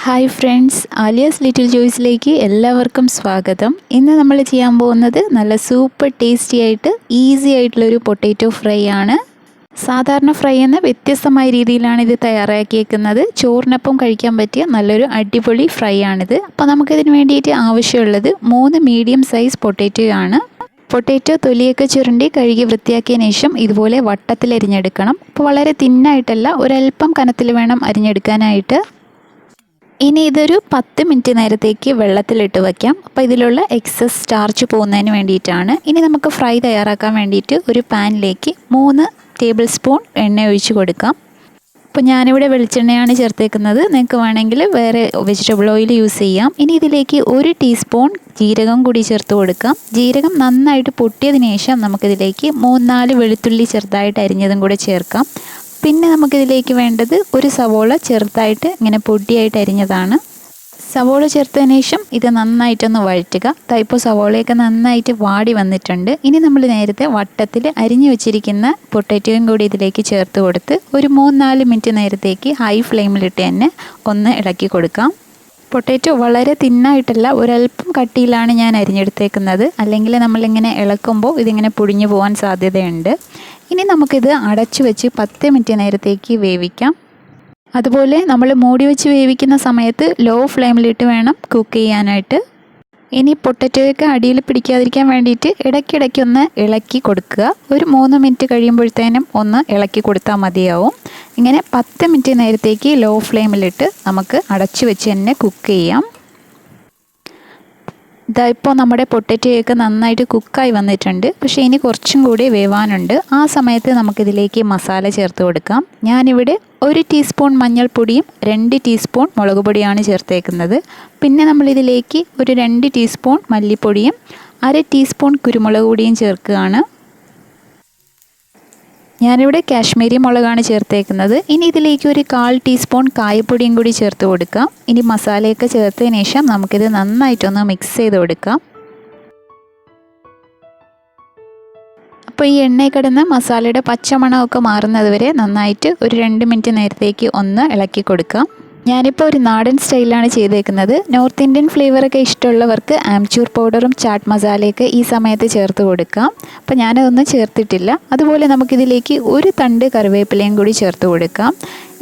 Hi friends, Aaliya's little ജോയ്സിലേക്ക് എല്ലാവർക്കും സ്വാഗതം. ഇന്ന് നമ്മൾ ചെയ്യാൻ പോകുന്നത് നല്ല സൂപ്പർ ടേസ്റ്റി ആയിട്ട് ഈസി ആയിട്ടുള്ളൊരു പൊട്ടാറ്റോ ഫ്രൈ ആണ്. സാധാരണ ഫ്രൈ എന്ന വ്യത്യസ്തമായ രീതിയിലാണ് ഇത് തയ്യാറാക്കിയേക്കുന്നത്. ചോറിനൊപ്പം കഴിക്കാൻ പറ്റിയ നല്ലൊരു അടിപൊളി ഫ്രൈ ആണിത്. അപ്പോൾ നമുക്കിതിന് വേണ്ടിയിട്ട് ആവശ്യമുള്ളത് 3 മീഡിയം സൈസ് പൊട്ടാറ്റോ ആണ്. പൊട്ടാറ്റോ തൊലിയൊക്കെ ചുരുണ്ടി കഴുകി വൃത്തിയാക്കിയതിന് ശേഷം ഇതുപോലെ വട്ടത്തിൽ അരിഞ്ഞെടുക്കണം. അപ്പോൾ വളരെ തിന്നായിട്ടല്ല, ഒരല്പം കനത്തിൽ വേണം അരിഞ്ഞെടുക്കാനായിട്ട്. ഇനി ഇതൊരു 10 മിനിറ്റ് നേരത്തേക്ക് വെള്ളത്തിലിട്ട് വയ്ക്കാം. അപ്പോൾ ഇതിലുള്ള എക്സസ് സ്റ്റാർച്ച് പോകുന്നതിന് വേണ്ടിയിട്ടാണ്. ഇനി നമുക്ക് ഫ്രൈ തയ്യാറാക്കാൻ വേണ്ടിയിട്ട് ഒരു പാനിലേക്ക് 3 ടേബിൾ സ്പൂൺ എണ്ണ ഒഴിച്ച് കൊടുക്കാം. അപ്പോൾ ഞാനിവിടെ വെളിച്ചെണ്ണയാണ് ചേർത്തേക്കുന്നത്. നിങ്ങൾക്ക് വേണമെങ്കിൽ വേറെ വെജിറ്റബിൾ ഓയിൽ യൂസ് ചെയ്യാം. ഇനി ഇതിലേക്ക് 1 ടീസ്പൂൺ ജീരകം കൂടി ചേർത്ത് കൊടുക്കാം. ജീരകം നന്നായിട്ട് പൊട്ടിയതിന് ശേഷം നമുക്കിതിലേക്ക് 3-4 വെളുത്തുള്ളി ചെറുതായിട്ട് അരിഞ്ഞതും കൂടെ ചേർക്കാം. പിന്നെ നമുക്കിതിലേക്ക് വേണ്ടത് ഒരു സവോള ചെറുതായിട്ട് ഇങ്ങനെ പൊടിയായിട്ട് അരിഞ്ഞതാണ്. സവോള ചേർത്തതിന് ശേഷം ഇത് നന്നായിട്ടൊന്ന് വഴറ്റുക. ഇപ്പോൾ സവോളയൊക്കെ നന്നായിട്ട് വാടി വന്നിട്ടുണ്ട്. ഇനി നമ്മൾ നേരത്തെ വട്ടത്തിൽ അരിഞ്ഞു വെച്ചിരിക്കുന്ന പൊട്ടാറ്റോയും കൂടി ഇതിലേക്ക് ചേർത്ത് കൊടുത്ത് ഒരു 3-4 മിനിറ്റ് നേരത്തേക്ക് ഹൈ ഫ്ലെയിമിലിട്ട് തന്നെ ഒന്ന് ഇളക്കി കൊടുക്കാം. പൊട്ടാറ്റോ വളരെ തിന്നായിട്ടല്ല, ഒരല്പം കട്ടിയിലാണ് ഞാൻ അരിഞ്ഞെടുത്തേക്കുന്നത്. അല്ലെങ്കിൽ നമ്മളിങ്ങനെ ഇളക്കുമ്പോൾ ഇതിങ്ങനെ പൊടിഞ്ഞു പോകാൻ സാധ്യതയുണ്ട്. ഇനി നമുക്കിത് അടച്ചു വെച്ച് 10 മിനിറ്റ് നേരത്തേക്ക് വേവിക്കാം. അതുപോലെ നമ്മൾ മൂടി വെച്ച് വേവിക്കുന്ന സമയത്ത് ലോ ഫ്ലെയിമിലിട്ട് വേണം കുക്ക് ചെയ്യാനായിട്ട്. ഇനി പൊട്ടാറ്റോയൊക്കെ അടിയിൽ പിടിക്കാതിരിക്കാൻ വേണ്ടിയിട്ട് ഇടയ്ക്കിടയ്ക്കൊന്ന് ഇളക്കി കൊടുക്കുക. ഒരു 3 മിനിറ്റ് കഴിയുമ്പോഴത്തേനും ഒന്ന് ഇളക്കി കൊടുത്താൽ മതിയാവും. ഇങ്ങനെ 10 മിനിറ്റ് നേരത്തേക്ക് ലോ ഫ്ലെയിമിലിട്ട് നമുക്ക് അടച്ചു വെച്ച് തന്നെ കുക്ക് ചെയ്യാം. ഇപ്പോൾ നമ്മുടെ പൊട്ടാറ്റോയൊക്കെ നന്നായിട്ട് കുക്കായി വന്നിട്ടുണ്ട്. പക്ഷേ ഇനി കുറച്ചും കൂടി വേവാനുണ്ട്. ആ സമയത്ത് നമുക്കിതിലേക്ക് മസാല ചേർത്ത് കൊടുക്കാം. ഞാനിവിടെ 1 ടീസ്പൂൺ മഞ്ഞൾപ്പൊടിയും 2 ടീസ്പൂൺ മുളക് പൊടിയാണ് ചേർത്തേക്കുന്നത്. പിന്നെ നമ്മളിതിലേക്ക് ഒരു 2 ടീസ്പൂൺ മല്ലിപ്പൊടിയും 1/2 ടീസ്പൂൺ കുരുമുളക് പൊടിയും ചേർക്കുകയാണ്. ഞാനിവിടെ കാശ്മീരി മുളകാണ് ചേർത്തേക്കുന്നത്. ഇനി ഇതിലേക്ക് ഒരു 1/4 ടീസ്പൂൺ കായപ്പൊടിയും കൂടി ചേർത്ത് കൊടുക്കാം. ഇനി മസാലയൊക്കെ ചേർത്തതിന് ശേഷം നമുക്കിത് നന്നായിട്ടൊന്ന് മിക്സ് ചെയ്ത് കൊടുക്കാം. അപ്പോൾ ഈ എണ്ണയിൽ കിടന്ന് മസാലയുടെ പച്ചമണമൊക്കെ മാറുന്നത് വരെ നന്നായിട്ട് ഒരു 2 മിനിറ്റ് നേരത്തേക്ക് ഒന്ന് ഇളക്കി കൊടുക്കാം. ഞാനിപ്പോൾ ഒരു നാടൻ സ്റ്റൈലാണ് ചെയ്തേക്കുന്നത്. നോർത്ത് ഇന്ത്യൻ ഫ്ലേവറൊക്കെ ഇഷ്ടമുള്ളവർക്ക് ആംചൂർ പൗഡറും ചാട്ട് മസാലയൊക്കെ ഈ സമയത്ത് ചേർത്ത് കൊടുക്കാം. അപ്പോൾ ഞാനതൊന്നും ചേർത്തിട്ടില്ല. അതുപോലെ നമുക്കിതിലേക്ക് ഒരു തണ്ട് കറിവേപ്പിലയും കൂടി ചേർത്ത് കൊടുക്കാം.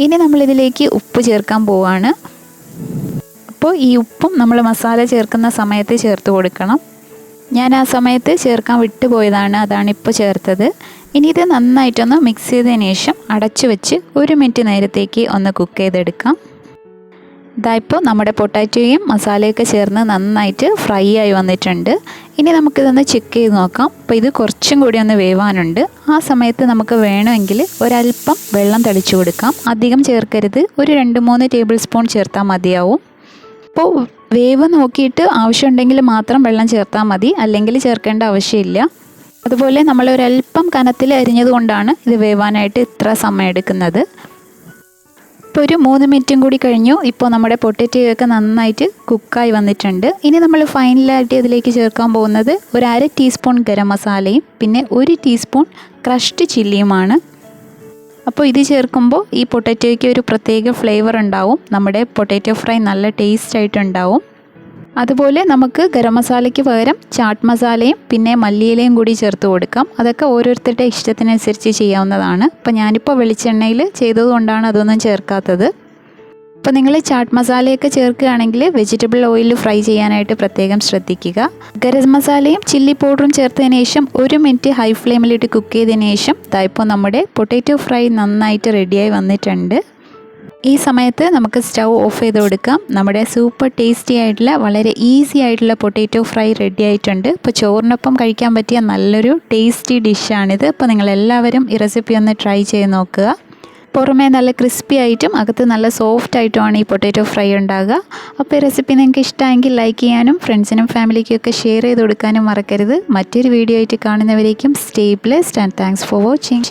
ഇനി നമ്മളിതിലേക്ക് ഉപ്പ് ചേർക്കാൻ പോവാണ്. അപ്പോൾ ഈ ഉപ്പും നമ്മൾ മസാല ചേർക്കുന്ന സമയത്ത് ചേർത്ത് കൊടുക്കണം. ഞാൻ ആ സമയത്ത് ചേർക്കാൻ വിട്ടുപോയതാണ്, അതാണിപ്പോൾ ചേർത്തത്. ഇനി ഇത് നന്നായിട്ടൊന്ന് മിക്സ് ചെയ്തതിന് ശേഷം അടച്ചു വെച്ച് 1 മിനിറ്റ് നേരത്തേക്ക് ഒന്ന് കുക്ക് ചെയ്തെടുക്കാം. ഇപ്പോൾ നമ്മുടെ പൊട്ടാറ്റോയും മസാലയൊക്കെ ചേർന്ന് നന്നായിട്ട് ഫ്രൈ ആയി വന്നിട്ടുണ്ട്. ഇനി നമുക്കിതൊന്ന് ചെക്ക് ചെയ്ത് നോക്കാം. അപ്പോൾ ഇത് കുറച്ചും കൂടി ഒന്ന് വേവാനുണ്ട്. ആ സമയത്ത് നമുക്ക് വേണമെങ്കിൽ ഒരല്പം വെള്ളം തെളിച്ചു കൊടുക്കാം. അധികം ചേർക്കരുത്, ഒരു 2-3 ടേബിൾ സ്പൂൺ ചേർത്താൽ മതിയാവും. അപ്പോൾ വേവ് നോക്കിയിട്ട് ആവശ്യമുണ്ടെങ്കിൽ മാത്രം വെള്ളം ചേർത്താൽ മതി, അല്ലെങ്കിൽ ചേർക്കേണ്ട ആവശ്യമില്ല. അതുപോലെ നമ്മൾ ഒരല്പം കനത്തിൽ അരിഞ്ഞത് കൊണ്ടാണ് ഇത് വേവാനായിട്ട് ഇത്ര സമയം എടുക്കുന്നത്. ഇപ്പോൾ ഒരു 3 മിനിറ്റും കൂടി കഴിഞ്ഞു. ഇപ്പോൾ നമ്മുടെ പൊട്ടാറ്റോയൊക്കെ നന്നായിട്ട് കുക്കായി വന്നിട്ടുണ്ട്. ഇനി നമ്മൾ ഫൈനലായിട്ട് ഇതിലേക്ക് ചേർക്കാൻ പോകുന്നത് ഒരു 1/2 ടീസ്പൂൺ ഗരം മസാലയും പിന്നെ 1 ടീസ്പൂൺ ക്രഷ്ഡ് ചില്ലിയുമാണ്. അപ്പോൾ ഇത് ചേർക്കുമ്പോൾ ഈ പൊട്ടാറ്റോയ്ക്ക് ഒരു പ്രത്യേക ഫ്ലേവർ ഉണ്ടാവും. നമ്മുടെ പൊട്ടാറ്റോ ഫ്രൈ നല്ല ടേസ്റ്റ് ആയിട്ടുണ്ടാവും. അതുപോലെ നമുക്ക് ഗരം മസാലയ്ക്ക് പകരം ചാട്ട് മസാലയും പിന്നെ മല്ലിയിലയും കൂടി ചേർത്ത് കൊടുക്കാം. അതൊക്കെ ഓരോരുത്തരുടെ ഇഷ്ടത്തിനനുസരിച്ച് ചെയ്യാവുന്നതാണ്. അപ്പോൾ ഞാനിപ്പോൾ വെളിച്ചെണ്ണയിൽ ചെയ്തതുകൊണ്ടാണ് അതൊന്നും ചേർക്കാത്തത്. അപ്പോൾ നിങ്ങൾ ചാട്ട് മസാലയൊക്കെ ചേർക്കുകയാണെങ്കിൽ വെജിറ്റബിൾ ഓയിലിൽ ഫ്രൈ ചെയ്യാനായിട്ട് പ്രത്യേകം ശ്രദ്ധിക്കുക. ഗരം മസാലയും ചില്ലി പൗഡറും ചേർത്തതിന് ശേഷം 1 മിനിറ്റ് ഹൈ ഫ്ലെയിമിലിട്ട് കുക്ക് ചെയ്തതിന് ശേഷം ഇപ്പോൾ നമ്മുടെ പൊട്ടാറ്റോ ഫ്രൈ നന്നായിട്ട് റെഡിയായി വന്നിട്ടുണ്ട്. ഈ സമയത്ത് നമുക്ക് സ്റ്റൗ ഓഫ് ചെയ്ത് കൊടുക്കാം. നമ്മുടെ സൂപ്പർ ടേസ്റ്റി ആയിട്ടുള്ള വളരെ ഈസി ആയിട്ടുള്ള പൊട്ടാറ്റോ ഫ്രൈ റെഡി ആയിട്ടുണ്ട്. ഇപ്പോൾ ചോറിനൊപ്പം കഴിക്കാൻ പറ്റിയ നല്ലൊരു ടേസ്റ്റി ഡിഷാണിത്. അപ്പോൾ നിങ്ങളെല്ലാവരും ഈ റെസിപ്പി ഒന്ന് ട്രൈ ചെയ്ത് നോക്കുക. പുറമേ നല്ല ക്രിസ്പി ആയിട്ടും അകത്ത് നല്ല സോഫ്റ്റ് ആയിട്ടുമാണ് ഈ പൊട്ടാറ്റോ ഫ്രൈ ഉണ്ടാകുക. അപ്പോൾ ഈ റെസിപ്പി നിങ്ങൾക്ക് ഇഷ്ടമെങ്കിൽ ലൈക്ക് ചെയ്യാനും ഫ്രണ്ട്സിനും ഫാമിലിക്കും ഒക്കെ ഷെയർ ചെയ്ത് കൊടുക്കാനും മറക്കരുത്. മറ്റൊരു വീഡിയോ ആയിട്ട് കാണുന്നവരേക്കും stay blessed and thanks for watching.